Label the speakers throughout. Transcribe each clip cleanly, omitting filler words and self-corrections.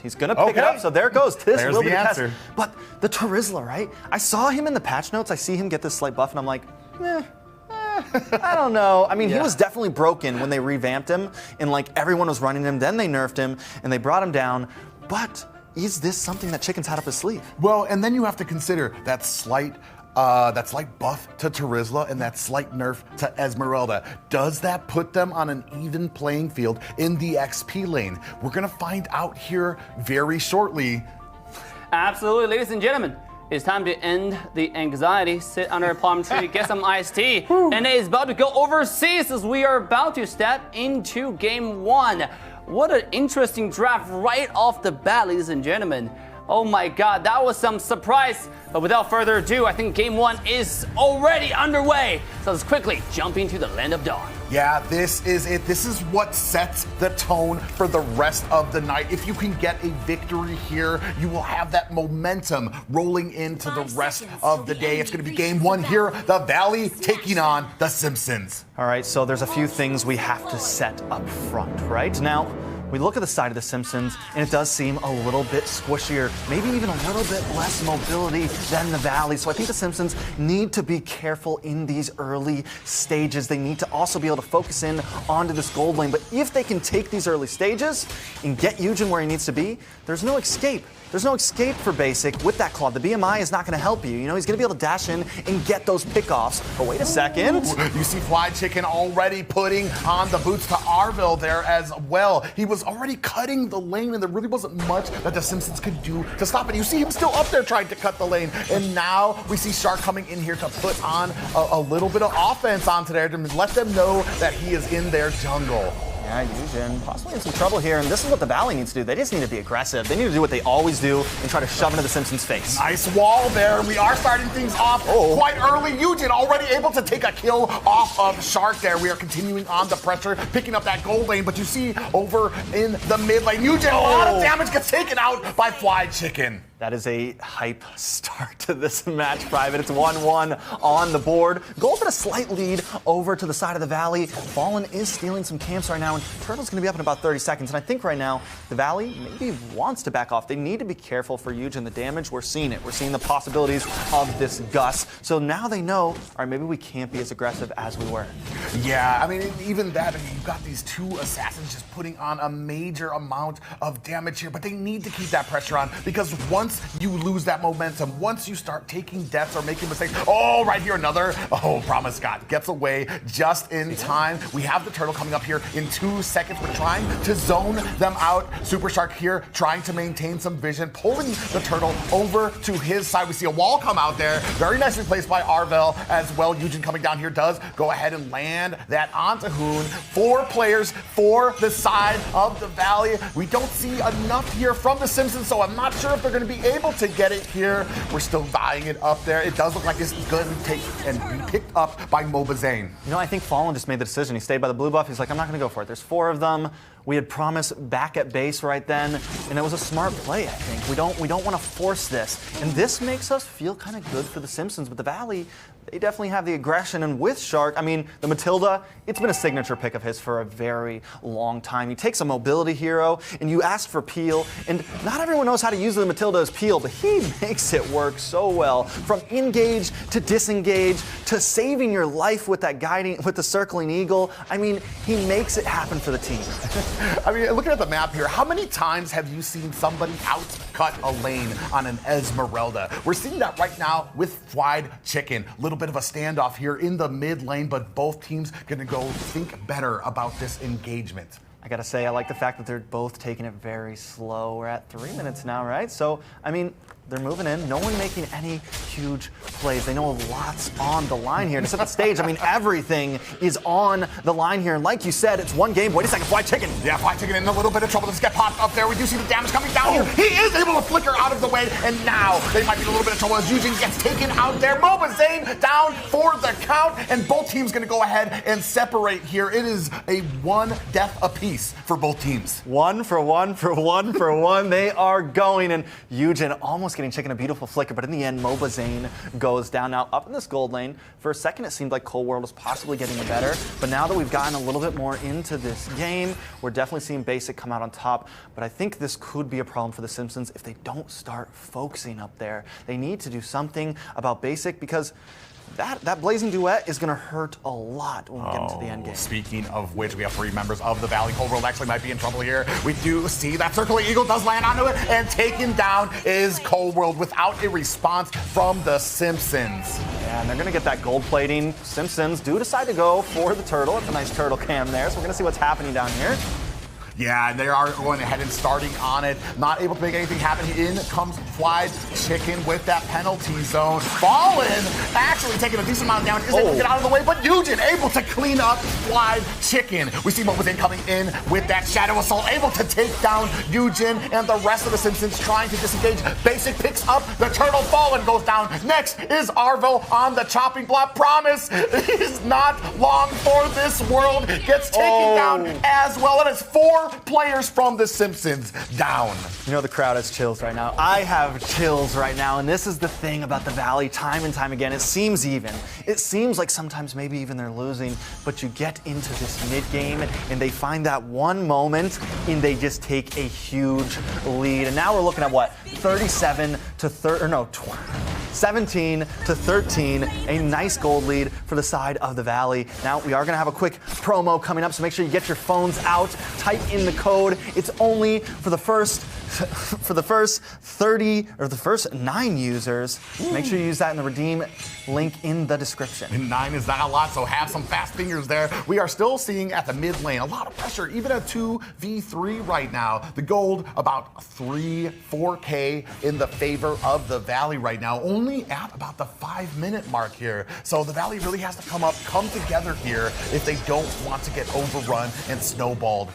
Speaker 1: He's going to pick it up, so there it goes. This
Speaker 2: There's
Speaker 1: will be
Speaker 2: the
Speaker 1: the test.
Speaker 2: answer.
Speaker 1: But the Terizla, right? I saw him in the patch notes. I see him get this slight buff, and I'm like, I don't know. I mean, he was definitely broken when they revamped him, and like everyone was running him. Then they nerfed him, and they brought him down. But is this something that Chicken's had up his sleeve?
Speaker 2: Well, and then you have to consider that slight buff to Terizla and that slight nerf to Esmeralda. Does that put them on an even playing field in the XP lane? We're gonna find out here very shortly.
Speaker 3: Absolutely, ladies and gentlemen. It's time to end the anxiety, sit under a palm tree, get some iced tea, and it is about to go overseas as we are about to step into game 1. What an interesting draft right off the bat, ladies and gentlemen. Oh my god, that was some surprise. But without further ado, I think game 1 is already underway. So let's quickly jump into the Land of Dawn.
Speaker 2: Yeah, this is it. This is what sets the tone for the rest of the night. If you can get a victory here, you will have that momentum rolling into the rest of the day. It's going to be game 1 here, the Valley taking on the Simpsons.
Speaker 1: All right, so there's a few things we have to set up front, right? Now, we look at the side of the Simpsons, and it does seem a little bit squishier, maybe even a little bit less mobility than the Valley. So I think the Simpsons need to be careful in these early stages. They need to also be able to focus in onto this gold lane. But if they can take these early stages and get Eugen where he needs to be, there's no escape. There's no escape for Basic with that claw. The BMI is not going to help you. You know, he's going to be able to dash in and get those pickoffs. But wait a second.
Speaker 2: You see Fly Chicken already putting on the boots to Arville there as well. He was already cutting the lane, and there really wasn't much that the Simpsons could do to stop it. You see him still up there trying to cut the lane. And now we see Shark coming in here to put on a little bit of offense onto there to let them know that he is in their jungle.
Speaker 1: Yeah, Eugen possibly in some trouble here, and this is what the Valley needs to do. They just need to be aggressive. They need to do what they always do and try to shove into the Simpsons' face.
Speaker 2: Nice wall there. We are starting things off quite early. Eugen already able to take a kill off of Shark there. We are continuing on the pressure, picking up that gold lane, but you see over in the mid lane, Eugen, a lot of damage gets taken out by Fly Chicken.
Speaker 1: That is a hype start to this match, Private. It's 1-1 on the board. Gold at a slight lead over to the side of the Valley. Fallen is stealing some camps right now, and Turtle's going to be up in about 30 seconds. And I think right now, the Valley maybe wants to back off. They need to be careful for Eugen. The damage, we're seeing it. We're seeing the possibilities of this Gus. So now they know, all right, maybe we can't be as aggressive as we were.
Speaker 2: Yeah, I mean, even that, I mean, you've got these two assassins just putting on a major amount of damage here, but they need to keep that pressure on, because once you lose that momentum, once you start taking deaths or making mistakes, right here, another, Promise Scott gets away just in time. We have the Turtle coming up here in 2 seconds. We're trying to zone them out. Super Shark here trying to maintain some vision, pulling the Turtle over to his side. We see a wall come out there. Very nicely placed by Arville as well. Eugen coming down here does go ahead and land that onto Hoon. 4 players for the side of the Valley. We don't see enough here from the Simpsons, so I'm not sure if they're going to be able to get it here. We're still vying it up there. It does look like it's going to take and be picked up by mobazane.
Speaker 1: You know, I think Fallen just made the decision. He stayed by the blue buff. He's like, I'm not going to go for it. There's 4 of them. We had Promise back at base right then, and it was a smart play, I think. We don't want to force this. And this makes us feel kind of good for the Simpsons, but the Valley, they definitely have the aggression. And with Shark, I mean, the Matilda, it's been a signature pick of his for a very long time. He takes a mobility hero, and you ask for peel, and not everyone knows how to use the Matilda as peel, but he makes it work so well. From engage to disengage to saving your life with that guiding, with the circling eagle. I mean, he makes it happen for the team.
Speaker 2: I mean, looking at the map here, how many times have you seen somebody outcut a lane on an Esmeralda? We're seeing that right now with Fried Chicken. A little bit of a standoff here in the mid lane, but both teams gonna go think better about this engagement.
Speaker 1: I gotta say, I like the fact that they're both taking it very slow. We're at 3 minutes now, right? So, I mean, they're moving in. No one making any huge plays. They know lots on the line here. To set the stage, I mean, everything is on the line here. And like you said, it's one game. Wait a second, Fly Chicken.
Speaker 2: Yeah, Fly Chicken in a little bit of trouble. Let's get popped up there. We do see the damage coming down here. He is able to flicker out of the way, and now they might be in a little bit of trouble as Eugen gets taken out there. mobazane down for the count, and both teams going to go ahead and separate here. It is a 1 death apiece for both teams.
Speaker 1: 1 for 1 for 1 for 1. They are going, and Eugen almost getting Chicken a beautiful flicker, but in the end, mobazane goes down. Now, up in this gold lane, for a second it seemed like Cold World was possibly getting it better, but now that we've gotten a little bit more into this game, we're definitely seeing Basic come out on top. But I think this could be a problem for the Simpsons if they don't start focusing up there. They need to do something about Basic, because that blazing duet is going to hurt a lot when we get into the end game.
Speaker 2: Speaking of which, we have 3 members of the Valley. Cold World actually might be in trouble here. We do see that Circling Eagle does land onto it, and taken down is Cold World without a response from the Simpsons.
Speaker 1: Yeah, and they're going to get that gold plating. Simpsons do decide to go for the turtle. It's a nice turtle cam there, so we're going to see what's happening down here.
Speaker 2: Yeah, they are going ahead and starting on it. Not able to make anything happen. In comes Fried Chicken with that penalty zone. Fallen, actually taking a decent amount of damage. Is able to get out of the way, but Eugen able to clean up Fried Chicken. We see mobazane coming in with that Shadow Assault, able to take down Eugen and the rest of the Simpsons trying to disengage. Basic picks up the turtle. Fallen goes down. Next is Arvo on the chopping block. Promise is not long for this world. Gets taken down as well. It is 4 players from The Simpsons down.
Speaker 1: You know the crowd has chills right now. I have chills right now, and this is the thing about the Valley time and time again. It seems even. It seems like sometimes maybe even they're losing, but you get into this mid-game, and they find that one moment, and they just take a huge lead. And now we're looking at what? 37 to 30, or no, 17 to 13, a nice gold lead for the side of the Valley. Now we are going to have a quick promo coming up, so make sure you get your phones out, type in the code. It's only for the first 30 or the first 9 users. Make sure you use that in the redeem link in the description.
Speaker 2: And 9 is not a lot, so have some fast fingers there. We are still seeing at the mid lane a lot of pressure, even at 2v3 right now. The gold about 4K in the favor of the Valley right now, only at about the 5-minute mark here. So the Valley really has to come together here if they don't want to get overrun and snowballed.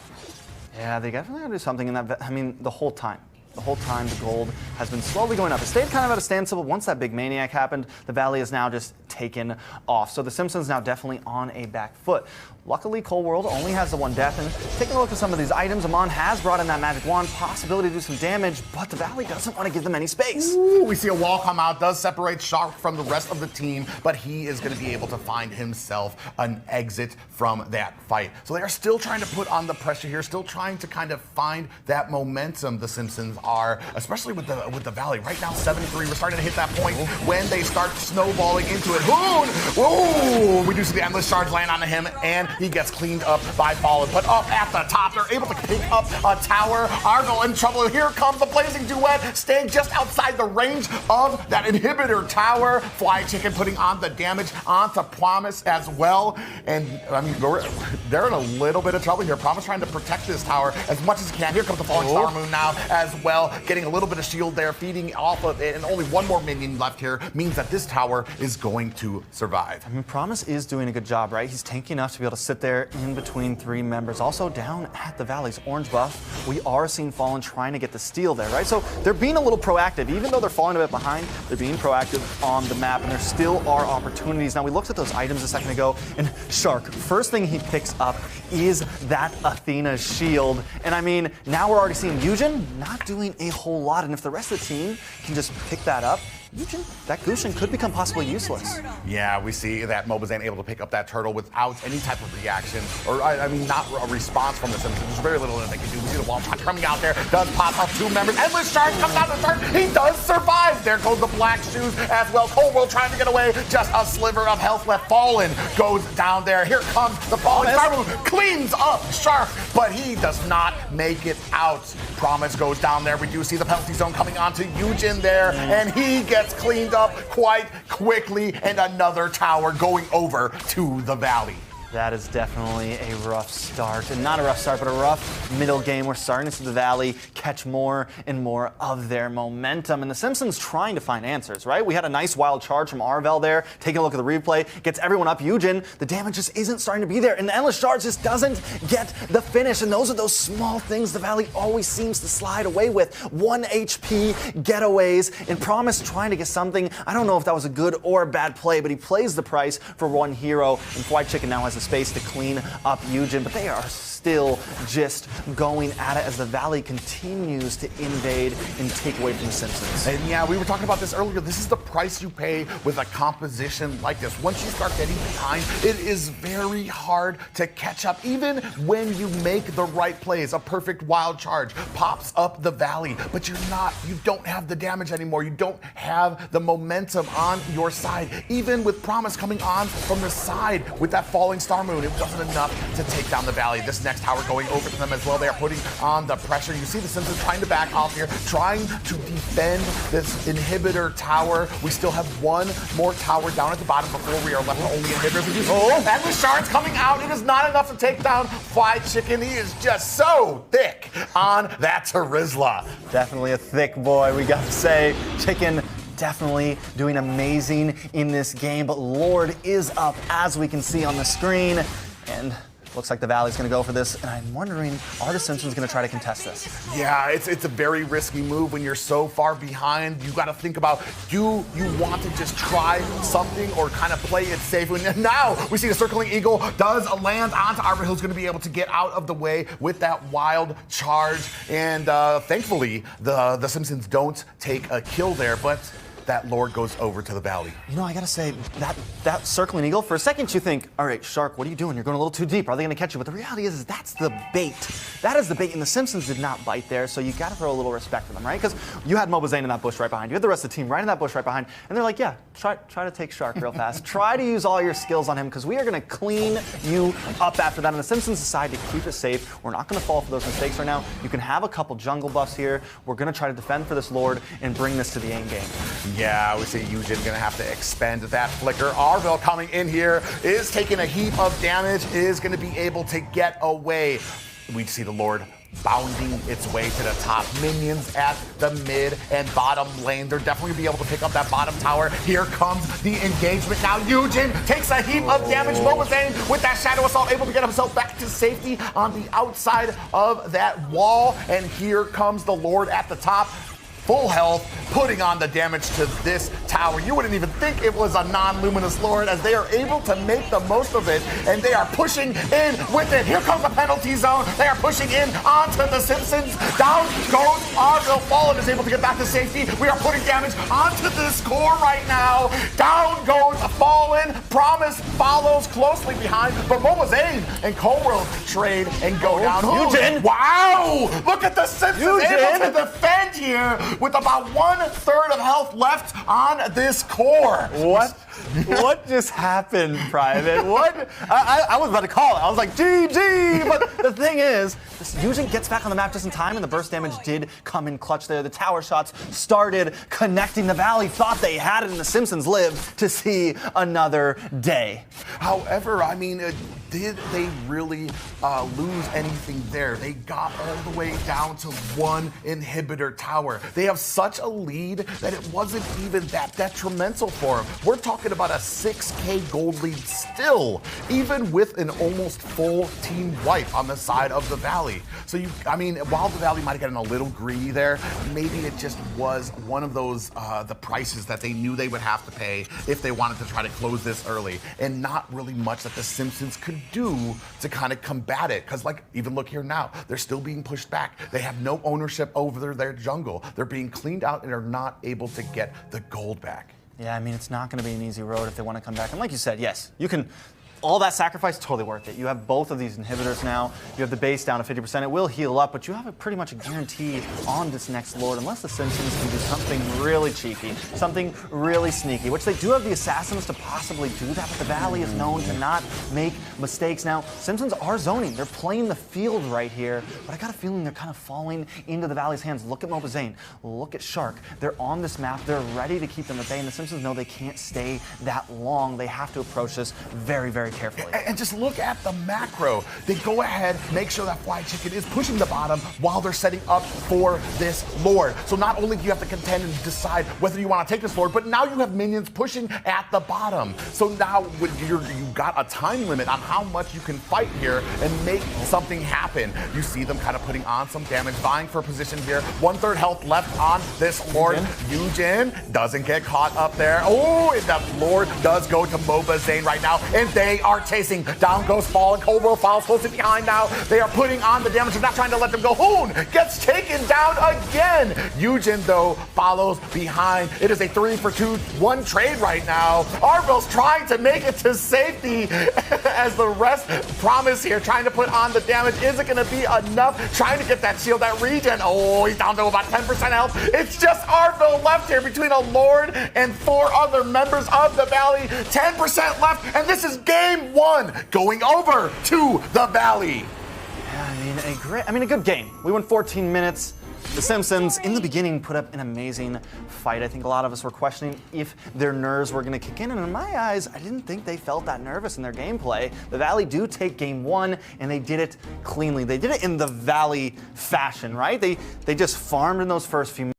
Speaker 1: Yeah, they definitely gotta do something in that. I mean, the whole time. The whole time the gold has been slowly going up. It stayed kind of at a standstill, but once that big maniac happened, the Valley is now just taken off. So the Simpsons now definitely on a back foot. Luckily, Cold World only has the 1 death, and taking a look at some of these items, Amon has brought in that magic wand, possibility to do some damage, but the Valley doesn't want to give them any space.
Speaker 2: Ooh, we see a wall come out, does separate Shark from the rest of the team, but he is going to be able to find himself an exit from that fight. So they are still trying to put on the pressure here, still trying to kind of find that momentum, the Simpsons are, especially with the Valley. Right now, 7-3, we're starting to hit that point when they start snowballing into it. Hoon! Ooh, we do see the endless charge land onto him, and he gets cleaned up by Fallen. But up at the top, they're able to pick up a tower. Argo in trouble. Here comes the blazing duet, staying just outside the range of that inhibitor tower. Fly Chicken putting on the damage onto Promise as well. And I mean, they're in a little bit of trouble here. Promise trying to protect this tower as much as he can. Here comes the Falling Star Moon now as well, getting a little bit of shield there, feeding off of it, and only 1 more minion left here means that this tower is going to survive.
Speaker 1: I mean, Promise is doing a good job, right? He's tanky enough to be able to sit there in between 3 members. Also down at the Valley's orange buff, we are seeing Fallen trying to get the steal there, right? So they're being a little proactive. Even though they're falling a bit behind, they're being proactive on the map, and there still are opportunities. Now, we looked at those items a second ago, and Shark, first thing he picks up is that Athena shield. And I mean, now we're already seeing Eugen not doing a whole lot, and if the rest of the team can just pick that up, Eugen, that Gushin could become possibly useless.
Speaker 2: Yeah, we see that mobazane able to pick up that turtle without any type of reaction, or I mean, not a response from the Simpsons. There's very little that they can do. We see the wall shot coming out there, does pop up 2 members. Endless charge comes out the turn. He does survive. There goes the black shoes as well. Cold World trying to get away. Just a sliver of health left. Fallen goes down there. Here comes the Falling Star Moon. Cleans up Shark, but he does not make it out. Promise goes down there. We do see the penalty zone coming onto Eugen there, and he gets cleaned up quite quickly, and another tower going over to the Valley.
Speaker 1: That is definitely a rough start. And not a rough start, but a rough middle game. We're starting to see the Valley catch more and more of their momentum. And the Simpsons trying to find answers, right? We had a nice wild charge from Arvel there. Taking a look at the replay. Gets everyone up. Eugen, the damage just isn't starting to be there. And the endless charge just doesn't get the finish. And those are those small things the Valley always seems to slide away with. 1 HP getaways. And Promise trying to get something. I don't know if that was a good or a bad play, but he plays the price for 1 hero. And White Chicken now has a space to clean up Eugen, but they are still just going at it as the Valley continues to invade and take away from the Simpsons.
Speaker 2: And yeah, we were talking about this earlier. This is the price you pay with a composition like this. Once you start getting behind, it is very hard to catch up. Even when you make the right plays, a perfect wild charge pops up the Valley, but you don't have the damage anymore. You don't have the momentum on your side. Even with Promise coming on from the side with that falling star moon, it wasn't enough to take down the Valley. This next tower going over to them as well. They are putting on the pressure. You see the Simpsons trying to back off here, trying to defend this inhibitor tower. We still have one more tower down at the bottom before we are left with only inhibitors. And the shards coming out. It is not enough to take down Fly Chicken. He is just so thick on that Terizla.
Speaker 1: Definitely a thick boy, we got to say. Chicken definitely doing amazing in this game, but Lord is up, as we can see on the screen, and looks like the Valley's going to go for this, and I'm wondering, are the Simpsons going to try to contest this?
Speaker 2: Yeah, it's a very risky move when you're so far behind. You got to think about, you want to just try something or kind of play it safe. And now we see the circling eagle does land onto Arbor, who's going to be able to get out of the way with that wild charge. And thankfully, the Simpsons don't take a kill there, but that Lord goes over to the Valley.
Speaker 1: You know, I gotta say, that circling eagle, for a second you think, all right, Shark, what are you doing? You're going a little too deep. Are they gonna catch you? But the reality is that's the bait. That is the bait, and the Simpsons did not bite there, so you gotta throw a little respect for them, right? Because you had mobazane in that bush right behind you. You had the rest of the team right in that bush right behind, and they're like, yeah, try to take Shark real fast. Try to use all your skills on him, because we are gonna clean you up after that. And the Simpsons decide to keep it safe. We're not gonna fall for those mistakes right now. You can have a couple jungle buffs here. We're gonna try to defend for this Lord and bring this to the end game.
Speaker 2: Yeah, we see Eugen gonna have to expend that flicker. Arville coming in here is taking a heap of damage, is gonna be able to get away. We see the Lord bounding its way to the top. Minions at the mid and bottom lane. They're definitely gonna be able to pick up that bottom tower. Here comes the engagement. Now Eugen takes a heap of damage. mobazane with that Shadow Assault able to get himself back to safety on the outside of that wall. And here comes the Lord at the top. Full health, putting on the damage to this tower. You wouldn't even think it was a non-luminous Lord, as they are able to make the most of it, and they are pushing in with it. Here comes the penalty zone. They are pushing in onto the Simpsons. Down goes Arville. Fallen is able to get back to safety. We are putting damage onto this core right now. Down goes Fallen. Promise follows closely behind, but mobazane and Coleworld trade and go down.
Speaker 1: Eugen!
Speaker 2: Wow! Look at the Simpsons able to defend here with about 1/3 of health left on this core.
Speaker 1: What just happened, Private? What? I was about to call it. I was like, GG! But the thing is, this Eugen gets back on the map just in time, and the burst damage did come in clutch there. The tower shots started connecting. The Valley thought they had it, and the Simpsons lived to see another day.
Speaker 2: However, I mean, did they really lose anything there? They got all the way down to one inhibitor tower. They have such a lead that it wasn't even that detrimental for them. We're talking about a 6K gold lead still, even with an almost full team wipe on the side of the Valley. So I mean, while the Valley might have gotten a little greedy there, maybe it just was one of those the prices that they knew they would have to pay if they wanted to try to close this early, and not really much that the Simpsons could do to kind of combat it. Because like, even look here now, they're still being pushed back. They have no ownership over their jungle. They're being cleaned out and are not able to get the gold back.
Speaker 1: Yeah, I mean, it's not going to be an easy road if they want to come back. And like you said, yes, you can. All that sacrifice, totally worth it. You have both of these inhibitors now. You have the base down to 50%. It will heal up, but you have pretty much a guarantee on this next Lord, unless the Simpsons can do something really cheeky, something really sneaky, which they do have the Assassins to possibly do that, but the Valley is known to not make mistakes. Now, Simpsons are zoning. They're playing the field right here, but I got a feeling they're kind of falling into the Valley's hands. Look at mobazane. Look at Shark. They're on this map. They're ready to keep them at bay, and the Simpsons know they can't stay that long. They have to approach this very, very carefully.
Speaker 2: And just look at the macro. They go ahead, make sure that Fly Chicken is pushing the bottom while they're setting up for this Lord. So not only do you have to contend and decide whether you want to take this Lord, but now you have minions pushing at the bottom. So now you got a time limit on how much you can fight here and make something happen. You see them kind of putting on some damage, vying for a position here. 1/3 health left on this Lord. Eugen doesn't get caught up there. Oh, and that Lord does go to mobazane right now, and they are chasing. Down goes Fall, and Cobra follows closely behind now. They are putting on the damage. They're not trying to let them go. Hoon gets taken down again. Eugen, though, follows behind. It is a 3-for-2-1 trade right now. Arville's trying to make it to safety as the rest promise here, trying to put on the damage. Is it going to be enough? Trying to get that shield, that regen. Oh, he's down to about 10% health. It's just Arville left here between a Lord and 4 other members of the Valley. 10% left, and this is game 1 going over to the Valley.
Speaker 1: Yeah, a good game. We went 14 minutes. The Simpsons, in the beginning, put up an amazing fight. I think a lot of us were questioning if their nerves were going to kick in, and in my eyes, I didn't think they felt that nervous in their gameplay. The Valley do take game 1, and they did it cleanly. They did it in the Valley fashion, right? They just farmed in those first few